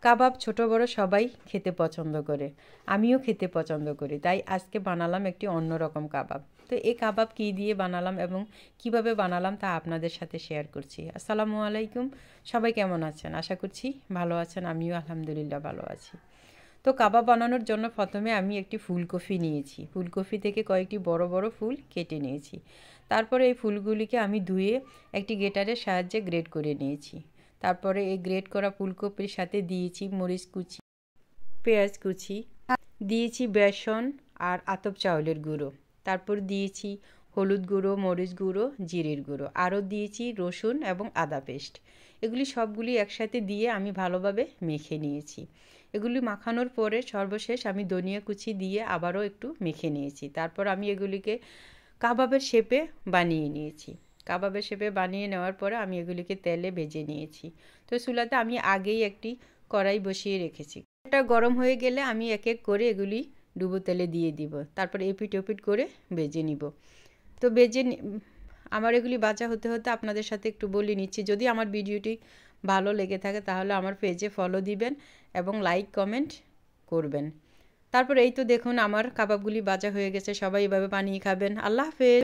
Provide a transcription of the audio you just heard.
কাবাব ছোট বড় সবাই খেতে পছন্দ করে, আমিও খেতে পছন্দ করি। তাই আজকে বানালাম একটি অন্যরকম কাবাব। তো এই কাবাব কী দিয়ে বানালাম এবং কিভাবে বানালাম তা আপনাদের সাথে শেয়ার করছি। আসসালামু আলাইকুম, সবাই কেমন আছেন? আশা করছি ভালো আছেন, আমিও আলহামদুলিল্লাহ ভালো আছি। তো কাবাব বানানোর জন্য প্রথমে আমি একটি ফুলকপি নিয়েছি। ফুলকপি থেকে কয়েকটি বড় বড় ফুল কেটে নিয়েছি। তারপরে এই ফুলগুলিকে আমি ধুয়ে একটি গ্রেটারের সাহায্যে গ্রেট করে নিয়েছি। তারপরে এই গ্রেট করা ফুলকপির সাথে দিয়েছি মরিচ কুচি, পেঁয়াজ কুচি, দিয়েছি বেসন আর আতপ চাউলের গুঁড়ো, তারপর দিয়েছি হলুদ গুঁড়ো, মরিচ গুঁড়ো, জিরের গুঁড়ো, আরও দিয়েছি রসুন এবং আদা পেস্ট। এগুলি সবগুলি একসাথে দিয়ে আমি ভালোভাবে মেখে নিয়েছি। এগুলি মাখানোর পরে সর্বশেষ আমি ধনিয়া কুচি দিয়ে আবারও একটু মেখে নিয়েছি। তারপর আমি এগুলিকে কাবাবের শেপে বানিয়ে নিয়েছি। কাবাবের শেপে বানিয়ে নেওয়ার পরে আমি এগুলিকে তেলে ভেজে নিয়েছি। তো চুলাতে আমি আগেই একটি কড়াই বসিয়ে রেখেছি। এটা গরম হয়ে গেলে আমি এক এক করে এগুলি ডুবো তেলে দিয়ে দিব। তারপর এপিট ওপিট করে ভেজে নিব। তো আমার এগুলি ভাজা হতে হতে আপনাদের সাথে একটু বলে নিচ্ছি, যদি আমার ভিডিওটি ভালো লেগে থাকে তাহলে আমার পেজে ফলো দিবেন এবং লাইক কমেন্ট করবেন। তারপর এই তো দেখুন আমার কাবাবগুলি ভাজা হয়ে গেছে। সবাই এভাবে বানিয়ে খাবেন। আল্লাহ হাফেজ।